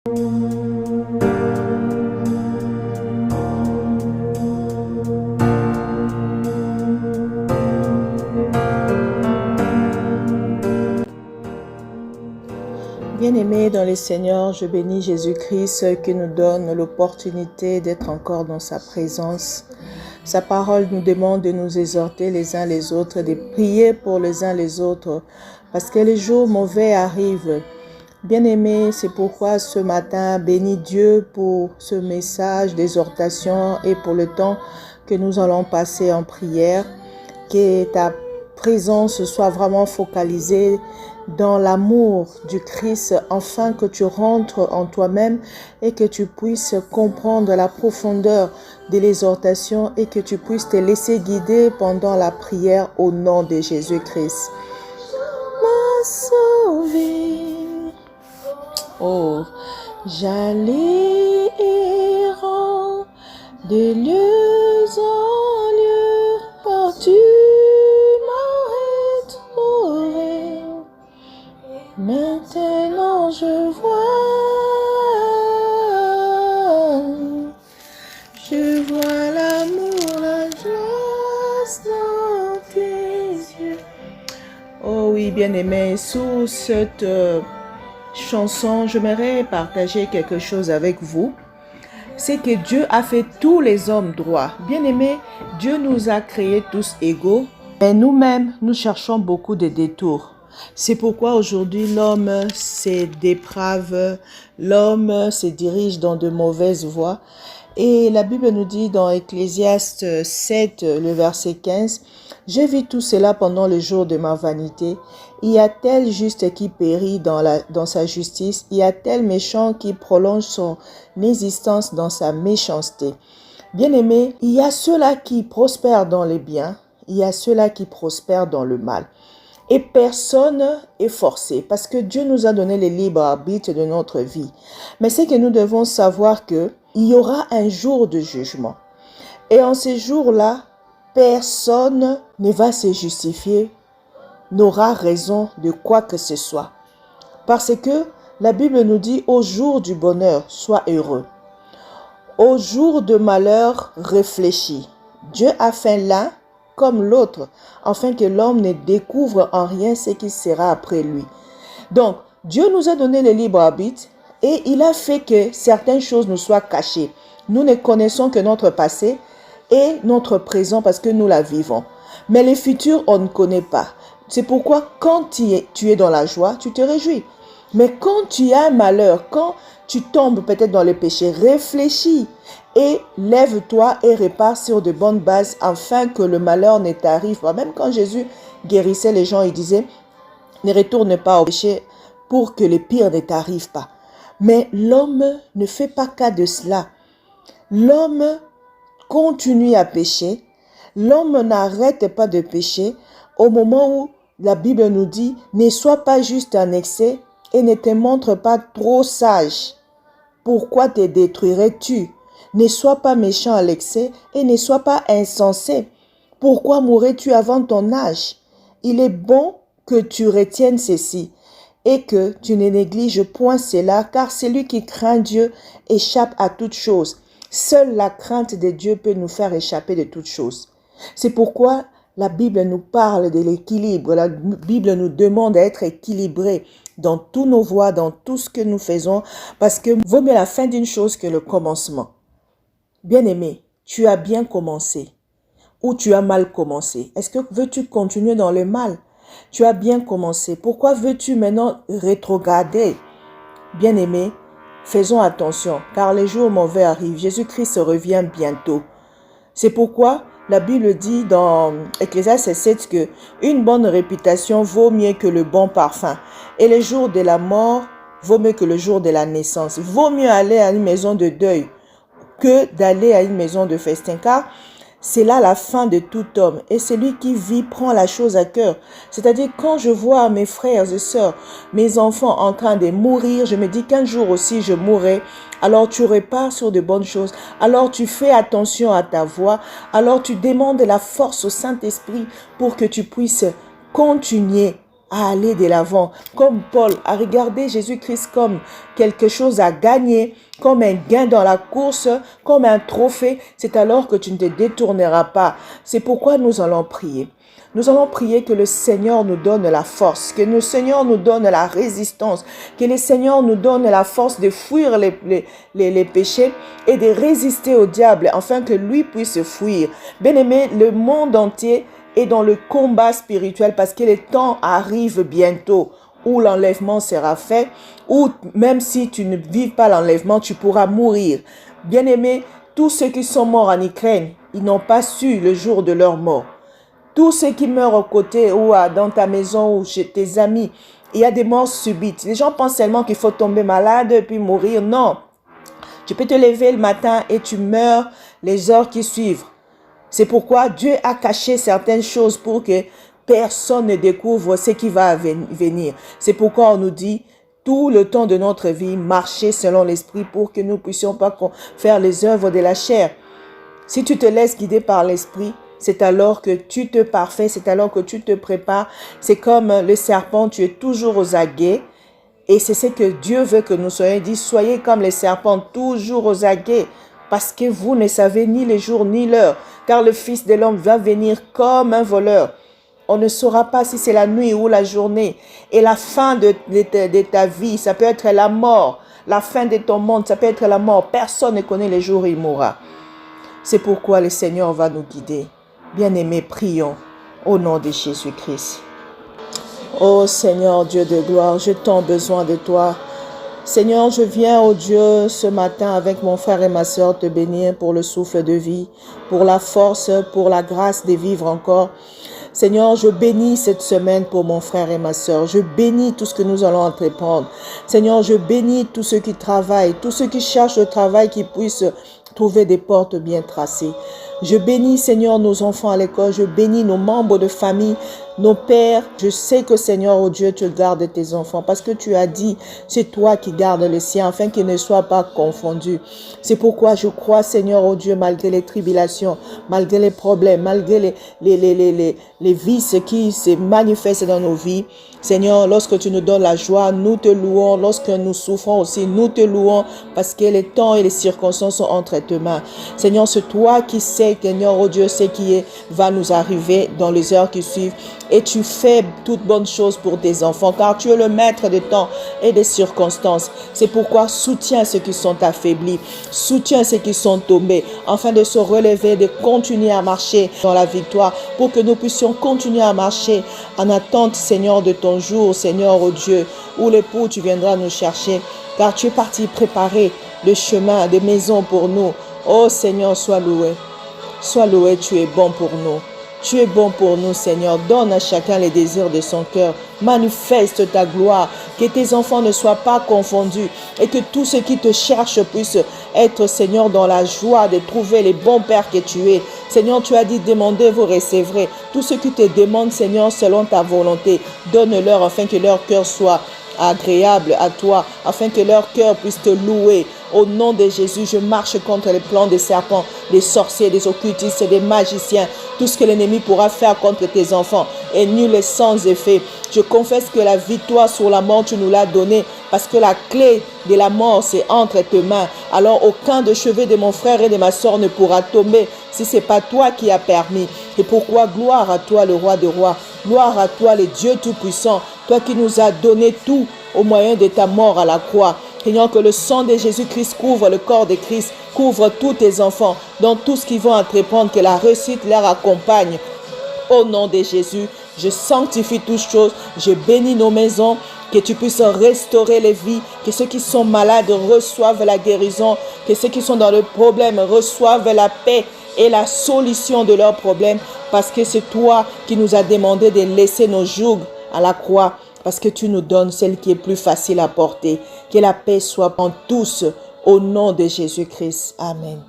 Bien-aimés dans le Seigneur, je bénis Jésus-Christ qui nous donne l'opportunité d'être encore dans sa présence. Sa parole nous demande de nous exhorter les uns les autres, de prier pour les uns les autres, parce que les jours mauvais arrivent. Bien-aimés, c'est pourquoi ce matin, bénis Dieu pour ce message d'exhortation et pour le temps que nous allons passer en prière, que ta présence soit vraiment focalisée dans l'amour du Christ, afin que tu rentres en toi-même et que tu puisses comprendre la profondeur de l'exhortation et que tu puisses te laisser guider pendant la prière au nom de Jésus-Christ. M'a sauvé. Oh, j'allais errant de lieu en lieu, car tu m'as retrouvé. Maintenant je vois l'amour, la joie dans tes yeux. Oh oui, bien-aimé, sous cette chanson, j'aimerais partager quelque chose avec vous. C'est que Dieu a fait tous les hommes droits. Bien-aimés, Dieu nous a créés tous égaux, mais nous-mêmes, nous cherchons beaucoup de détours. C'est pourquoi aujourd'hui l'homme se déprave, l'homme se dirige dans de mauvaises voies. Et la Bible nous dit dans Ecclésiaste 7, le verset 15, « J'ai vu tout cela pendant le jour de ma vanité. Y a-t-il juste qui périt dans sa justice? Y a-t-il méchant qui prolonge son existence dans sa méchanceté? » Bien-aimés, il y a ceux-là qui prospèrent dans les biens, il y a ceux-là qui prospèrent dans le mal. Et personne est forcé parce que Dieu nous a donné le libre arbitre de notre vie. Mais c'est que nous devons savoir qu'il y aura un jour de jugement. Et en ce jour-là, personne ne va se justifier, n'aura raison de quoi que ce soit. Parce que la Bible nous dit au jour du bonheur, sois heureux. Au jour de malheur, réfléchis. Dieu a fait l'un comme l'autre, afin que l'homme ne découvre en rien ce qui sera après lui. Donc, Dieu nous a donné le libre arbitre et il a fait que certaines choses nous soient cachées. Nous ne connaissons que notre passé et notre présent parce que nous la vivons. Mais le futur, on ne connaît pas. C'est pourquoi quand tu es dans la joie, tu te réjouis. Mais quand tu as un malheur, quand tu tombes peut-être dans le péché, réfléchis et lève-toi et répare sur de bonnes bases afin que le malheur ne t'arrive pas. Même quand Jésus guérissait les gens, il disait, ne retourne pas au péché pour que le pire ne t'arrive pas. Mais l'homme ne fait pas cas de cela. L'homme continue à pécher. L'homme n'arrête pas de pécher au moment où la Bible nous dit, ne sois pas juste en excès et ne te montre pas trop sage. Pourquoi te détruirais-tu? Ne sois pas méchant à l'excès et ne sois pas insensé. Pourquoi mourrais-tu avant ton âge? Il est bon que tu retiennes ceci et que tu ne négliges point cela, car celui qui craint Dieu échappe à toute chose. Seule la crainte de Dieu peut nous faire échapper de toutes choses. C'est pourquoi la Bible nous parle de l'équilibre. La Bible nous demande d'être équilibrés dans tous nos voies, dans tout ce que nous faisons, parce que vaut mieux la fin d'une chose que le commencement. Bien-aimé, tu as bien commencé ou tu as mal commencé? Est-ce que veux-tu continuer dans le mal? Tu as bien commencé. Pourquoi veux-tu maintenant rétrograder? Bien-aimé, faisons attention, car les jours mauvais arrivent. Jésus-Christ revient bientôt. C'est pourquoi la Bible dit dans Ecclésiaste 7 que une bonne réputation vaut mieux que le bon parfum. Et le jour de la mort vaut mieux que le jour de la naissance. Vaut mieux aller à une maison de deuil que d'aller à une maison de festin. Car c'est là la fin de tout homme. Et celui qui vit prend la chose à cœur. C'est-à-dire quand je vois mes frères et sœurs, mes enfants en train de mourir, je me dis qu'un jour aussi je mourrai. Alors tu repars sur de bonnes choses. Alors tu fais attention à ta voix. Alors tu demandes la force au Saint-Esprit pour que tu puisses continuer à aller de l'avant. Comme Paul a regardé Jésus-Christ comme quelque chose à gagner, comme un gain dans la course, comme un trophée, c'est alors que tu ne te détourneras pas. C'est pourquoi nous allons prier. Nous allons prier que le Seigneur nous donne la force, que le Seigneur nous donne la résistance, que le Seigneur nous donne la force de fuir les péchés et de résister au diable, afin que lui puisse fuir. Bien-aimé, le monde entier est dans le combat spirituel parce que le temps arrive bientôt où l'enlèvement sera fait, ou même si tu ne vis pas l'enlèvement, tu pourras mourir. Bien-aimé, tous ceux qui sont morts en Ukraine, ils n'ont pas su le jour de leur mort. Tous ceux qui meurent aux côtés ou dans ta maison ou chez tes amis, il y a des morts subites. Les gens pensent seulement qu'il faut tomber malade et puis mourir. Non, tu peux te lever le matin et tu meurs les heures qui suivent. C'est pourquoi Dieu a caché certaines choses pour que personne ne découvre ce qui va venir. C'est pourquoi on nous dit tout le temps de notre vie, marcher selon l'esprit pour que nous ne puissions pas faire les œuvres de la chair. Si tu te laisses guider par l'esprit, c'est alors que tu te parfais, c'est alors que tu te prépares. C'est comme le serpent, tu es toujours aux aguets. Et c'est ce que Dieu veut que nous soyons. Il dit, soyez comme les serpents, toujours aux aguets. Parce que vous ne savez ni le jour ni l'heure. Car le Fils de l'homme va venir comme un voleur. On ne saura pas si c'est la nuit ou la journée. Et la fin de ta vie, ça peut être la mort. La fin de ton monde, ça peut être la mort. Personne ne connaît les jours où il mourra. C'est pourquoi le Seigneur va nous guider. Bien-aimés, prions au nom de Jésus-Christ. Ô Seigneur Dieu de gloire, j'ai tant besoin de toi. Seigneur, je viens, ô Dieu, ce matin avec mon frère et ma sœur te bénir pour le souffle de vie, pour la force, pour la grâce de vivre encore. Seigneur, je bénis cette semaine pour mon frère et ma sœur. Je bénis tout ce que nous allons entreprendre. Seigneur, je bénis tous ceux qui travaillent, tous ceux qui cherchent le travail, qui puissent trouver des portes bien tracées. Je bénis, Seigneur, nos enfants à l'école. Je bénis nos membres de famille, nos pères. Je sais que, Seigneur, oh Dieu, tu gardes tes enfants parce que tu as dit, c'est toi qui gardes les siens afin qu'ils ne soient pas confondus. C'est pourquoi je crois, Seigneur, oh Dieu, malgré les tribulations, malgré les problèmes, malgré les vices qui se manifestent dans nos vies. Seigneur, lorsque tu nous donnes la joie, nous te louons. Lorsque nous souffrons aussi, nous te louons parce que les temps et les circonstances sont entre tes mains. Seigneur, c'est toi qui sais, Seigneur, oh Dieu, ce qui va nous arriver dans les heures qui suivent. Et tu fais toutes bonnes choses pour tes enfants, car tu es le maître des temps et des circonstances. C'est pourquoi soutiens ceux qui sont affaiblis, soutiens ceux qui sont tombés, afin de se relever, de continuer à marcher dans la victoire, pour que nous puissions continuer à marcher en attente, Seigneur, de ton jour, Seigneur, oh Dieu, où l'époux, tu viendras nous chercher, car tu es parti préparer le chemin des maisons pour nous. Oh Seigneur, sois loué. Sois loué, tu es bon pour nous. Tu es bon pour nous, Seigneur. Donne à chacun les désirs de son cœur. Manifeste ta gloire. Que tes enfants ne soient pas confondus. Et que tous ceux qui te cherchent puissent être, Seigneur, dans la joie de trouver les bons pères que tu es. Seigneur, tu as dit, demandez, vous recevrez. Tous ceux qui te demandent, Seigneur, selon ta volonté, donne-leur afin que leur cœur soit agréable à toi, afin que leur cœur puisse te louer. Au nom de Jésus, je marche contre les plans des serpents, des sorciers, des occultistes, des magiciens, tout ce que l'ennemi pourra faire contre tes enfants est nul et sans effet. Je confesse que la victoire sur la mort, tu nous l'as donnée, parce que la clé de la mort, c'est entre tes mains. Alors aucun de cheveux de mon frère et de ma soeur ne pourra tomber si ce n'est pas toi qui as permis. Et pourquoi gloire à toi, le roi des rois, gloire à toi, le Dieu tout-puissant, toi qui nous as donné tout au moyen de ta mort à la croix. Seigneur, que le sang de Jésus-Christ couvre le corps de Christ, couvre tous tes enfants dans tout ce qu'ils vont entreprendre, que la réussite leur accompagne. Au nom de Jésus, je sanctifie toutes choses, je bénis nos maisons, que tu puisses restaurer les vies, que ceux qui sont malades reçoivent la guérison, que ceux qui sont dans le problème reçoivent la paix et la solution de leurs problèmes, parce que c'est toi qui nous as demandé de laisser nos jougs à la croix, parce que tu nous donnes celle qui est plus facile à porter. Que la paix soit en tous, au nom de Jésus-Christ. Amen.